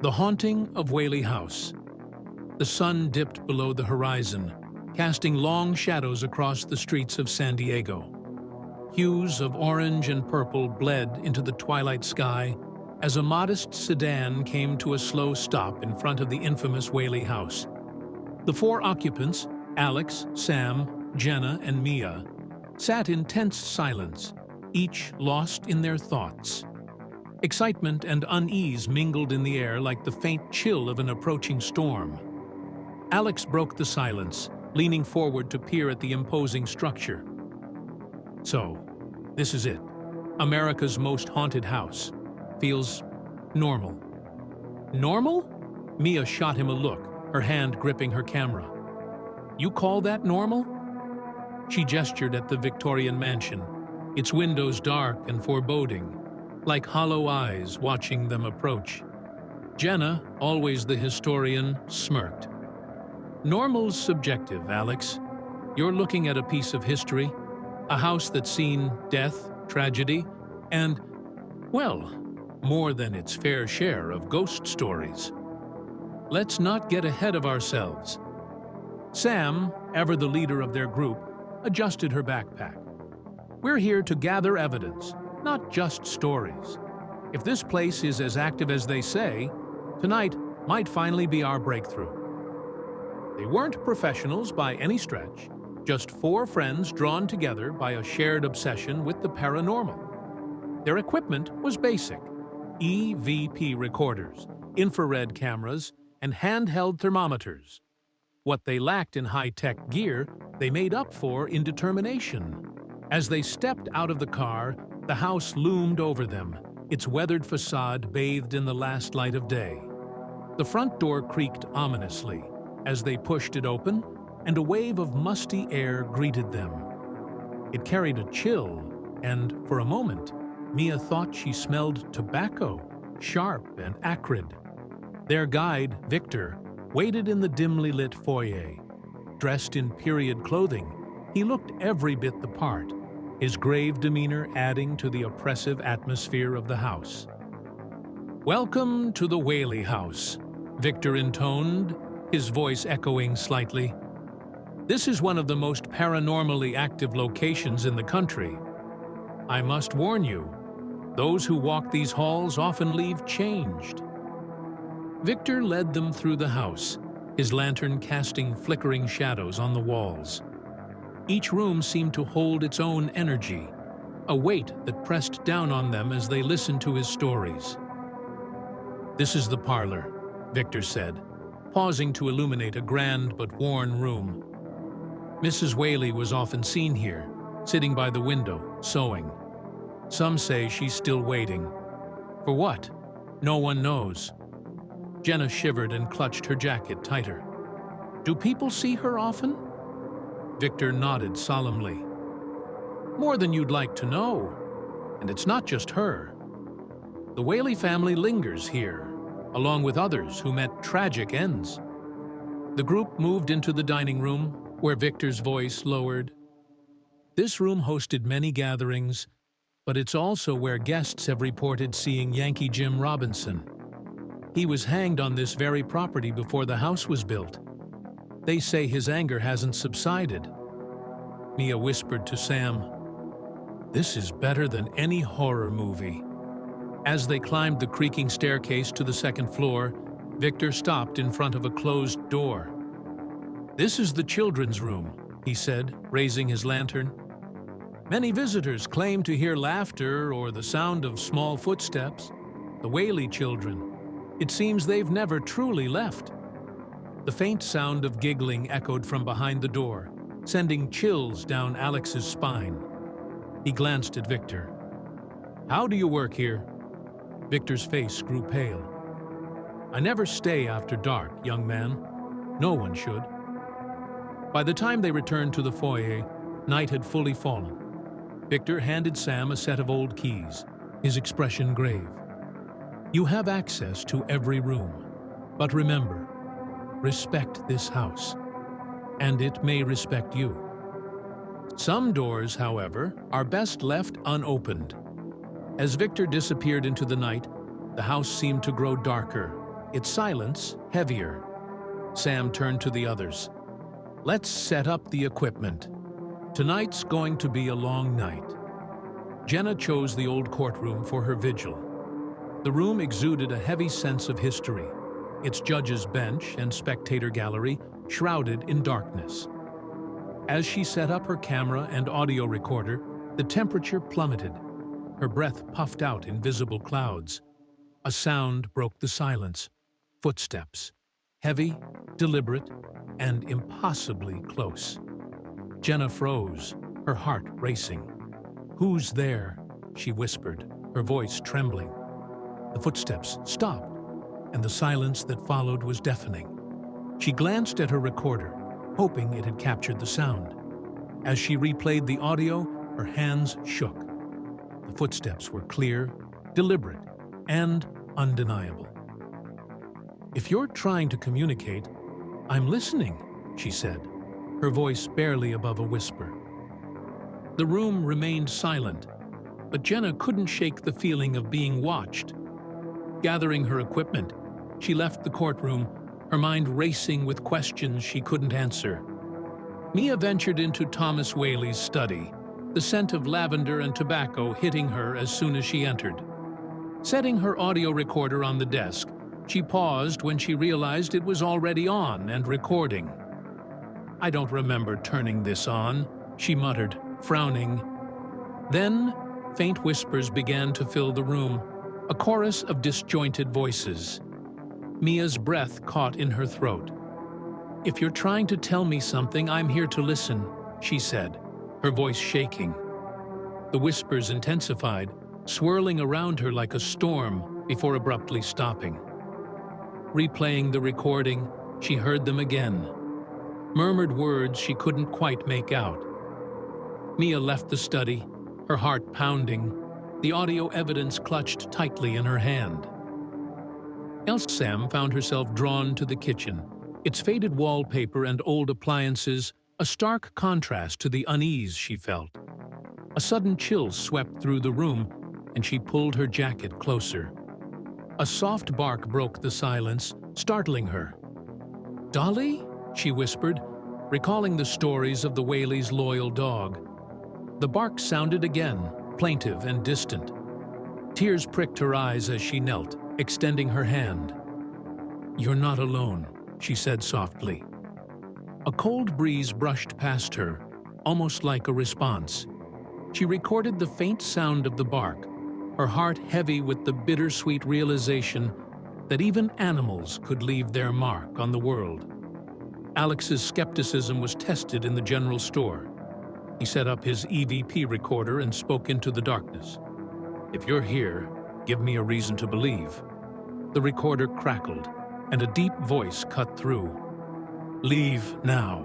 The Haunting of Whaley House. The sun dipped below the horizon, casting long shadows across the streets of San Diego. Hues of orange and purple bled into the twilight sky as a modest sedan came to a slow stop in front of the infamous Whaley House. The four occupants, Alex, Sam, Jenna, and Mia, sat in tense silence, each lost in their thoughts. Excitement and unease mingled in the air like the faint chill of an approaching storm. Alex broke the silence, leaning forward to peer at the imposing structure. So, this is it. America's most haunted house. Feels normal. Normal? Mia shot him a look, her hand gripping her camera. You call that normal? She gestured at the Victorian mansion, its windows dark and foreboding, like hollow eyes watching them approach. Jenna, always the historian, smirked. Normal's subjective, Alex. You're looking at a piece of history, a house that's seen death, tragedy, and, well, more than its fair share of ghost stories. Let's not get ahead of ourselves. Sam, ever the leader of their group, adjusted her backpack. We're here to gather evidence, not just stories. If this place is as active as they say, tonight might finally be our breakthrough. They weren't professionals by any stretch, just four friends drawn together by a shared obsession with the paranormal. Their equipment was basic: EVP recorders, infrared cameras, and handheld thermometers. What they lacked in high-tech gear, they made up for in determination. As they stepped out of the car, the house loomed over them, its weathered facade bathed in the last light of day. The front door creaked ominously as they pushed it open, and a wave of musty air greeted them. It carried a chill, and for a moment, Mia thought she smelled tobacco, sharp and acrid. Their guide, Victor, waited in the dimly lit foyer. Dressed in period clothing, he looked every bit the part, his grave demeanor adding to the oppressive atmosphere of the house. "Welcome to the Whaley House," Victor intoned, his voice echoing slightly. "This is one of the most paranormally active locations in the country. I must warn you, those who walk these halls often leave changed." Victor led them through the house, his lantern casting flickering shadows on the walls. Each room seemed to hold its own energy, a weight that pressed down on them as they listened to his stories. "This is the parlor," Victor said, pausing to illuminate a grand but worn room. Mrs. Whaley was often seen here, sitting by the window, sewing. Some say she's still waiting. For what? No one knows. Jenna shivered and clutched her jacket tighter. "Do people see her often?" Victor nodded solemnly. "More than you'd like to know. And it's not just her. The Whaley family lingers here, along with others who met tragic ends." The group moved into the dining room, where Victor's voice lowered. "This room hosted many gatherings, but it's also where guests have reported seeing Yankee Jim Robinson. He was hanged on this very property before the house was built. They say his anger hasn't subsided." Mia whispered to Sam, "This is better than any horror movie." As they climbed the creaking staircase to the second floor, Victor stopped in front of a closed door. "This is the children's room," he said, raising his lantern. "Many visitors claim to hear laughter or the sound of small footsteps. The Whaley children. It seems they've never truly left." The faint sound of giggling echoed from behind the door, sending chills down Alex's spine. He glanced at Victor. "How do you work here?" Victor's face grew pale. "I never stay after dark, young man. No one should." By the time they returned to the foyer, night had fully fallen. Victor handed Sam a set of old keys, his expression grave. "You have access to every room, but remember, respect this house, and it may respect you. Some doors, however, are best left unopened." As Victor disappeared into the night, the house seemed to grow darker, its silence heavier. Sam turned to the others. "Let's set up the equipment. Tonight's going to be a long night." Jenna chose the old courtroom for her vigil. The room exuded a heavy sense of history, its judge's bench and spectator gallery shrouded in darkness. As she set up her camera and audio recorder, the temperature plummeted. Her breath puffed out in visible clouds. A sound broke the silence. Footsteps. Heavy, deliberate, and impossibly close. Jenna froze, her heart racing. "Who's there?" she whispered, her voice trembling. The footsteps stopped, and the silence that followed was deafening. She glanced at her recorder, hoping it had captured the sound. As she replayed the audio, her hands shook. The footsteps were clear, deliberate, and undeniable. "If you're trying to communicate, I'm listening," she said, her voice barely above a whisper. The room remained silent, but Jenna couldn't shake the feeling of being watched. Gathering her equipment, she left the courtroom, her mind racing with questions she couldn't answer. Mia ventured into Thomas Whaley's study, the scent of lavender and tobacco hitting her as soon as she entered. Setting her audio recorder on the desk, she paused when she realized it was already on and recording. "I don't remember turning this on," she muttered, frowning. Then, faint whispers began to fill the room, a chorus of disjointed voices. Mia's breath caught in her throat. "If you're trying to tell me something, I'm here to listen," she said, her voice shaking. The whispers intensified, swirling around her like a storm before abruptly stopping. Replaying the recording, she heard them again. Murmured words she couldn't quite make out. Mia left the study, her heart pounding, the audio evidence clutched tightly in her hand. Sam found herself drawn to the kitchen, its faded wallpaper and old appliances a stark contrast to the unease she felt. A sudden chill swept through the room, and she pulled her jacket closer. A soft bark broke the silence, startling her. "Dolly?" she whispered, recalling the stories of the Whaley's loyal dog. The bark sounded again, plaintive and distant. Tears pricked her eyes as she knelt, extending her hand. "You're not alone," she said softly. A cold breeze brushed past her, almost like a response. She recorded the faint sound of the bark, her heart heavy with the bittersweet realization that even animals could leave their mark on the world. Alex's skepticism was tested in the general store. He set up his EVP recorder and spoke into the darkness. "If you're here, give me a reason to believe." The recorder crackled, and a deep voice cut through. "Leave now."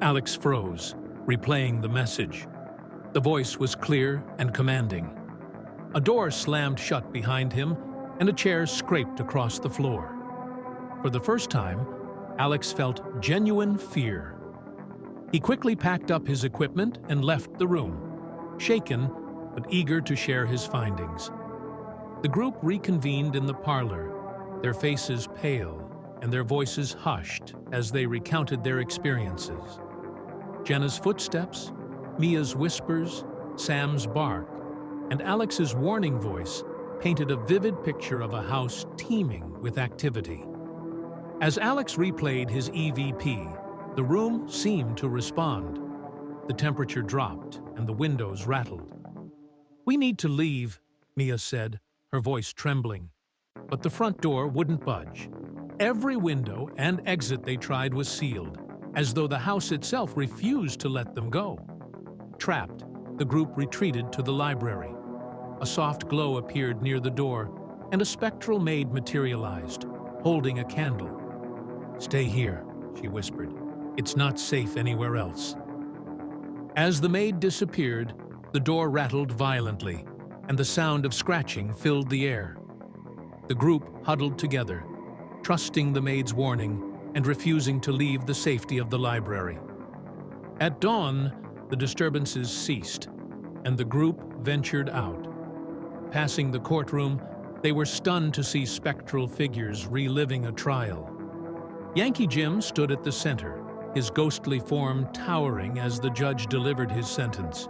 Alex froze, replaying the message. The voice was clear and commanding. A door slammed shut behind him, and a chair scraped across the floor. For the first time, Alex felt genuine fear. He quickly packed up his equipment and left the room, shaken but eager to share his findings. The group reconvened in the parlor, their faces pale and their voices hushed as they recounted their experiences. Jenna's footsteps, Mia's whispers, Sam's bark, and Alex's warning voice painted a vivid picture of a house teeming with activity. As Alex replayed his EVP, the room seemed to respond. The temperature dropped and the windows rattled. "We need to leave," Mia said, her voice trembling. But the front door wouldn't budge. Every window and exit they tried was sealed, as though the house itself refused to let them go. Trapped, the group retreated to the library. A soft glow appeared near the door, and a spectral maid materialized, holding a candle. "Stay here," she whispered. "It's not safe anywhere else." As the maid disappeared, the door rattled violently, and the sound of scratching filled the air. The group huddled together, trusting the maid's warning and refusing to leave the safety of the library. At dawn, the disturbances ceased, and the group ventured out. Passing the courtroom, They were stunned to see spectral figures reliving a trial. Yankee Jim stood at the center, his ghostly form towering as the judge delivered his sentence.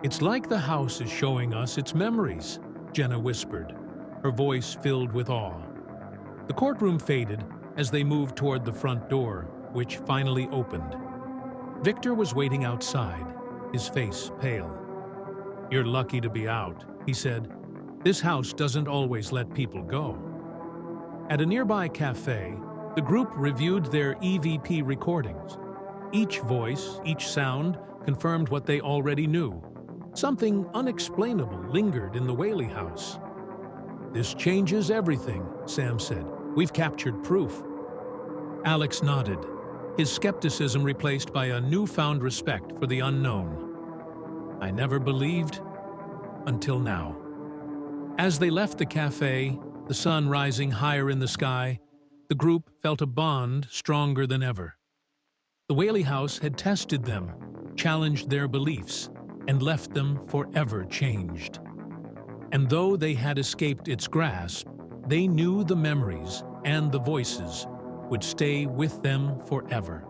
"It's like the house is showing us its memories," Jenna whispered, her voice filled with awe. The courtroom faded as they moved toward the front door, which finally opened. Victor was waiting outside, his face pale. "You're lucky to be out," he said. "This house doesn't always let people go." At a nearby cafe, the group reviewed their EVP recordings. Each voice, each sound, confirmed what they already knew. Something unexplainable lingered in the Whaley House. "This changes everything," Sam said. "We've captured proof." Alex nodded, his skepticism replaced by a newfound respect for the unknown. "I never believed until now." As they left the cafe, the sun rising higher in the sky, the group felt a bond stronger than ever. The Whaley House had tested them, challenged their beliefs, and left them forever changed. And though they had escaped its grasp, they knew the memories and the voices would stay with them forever.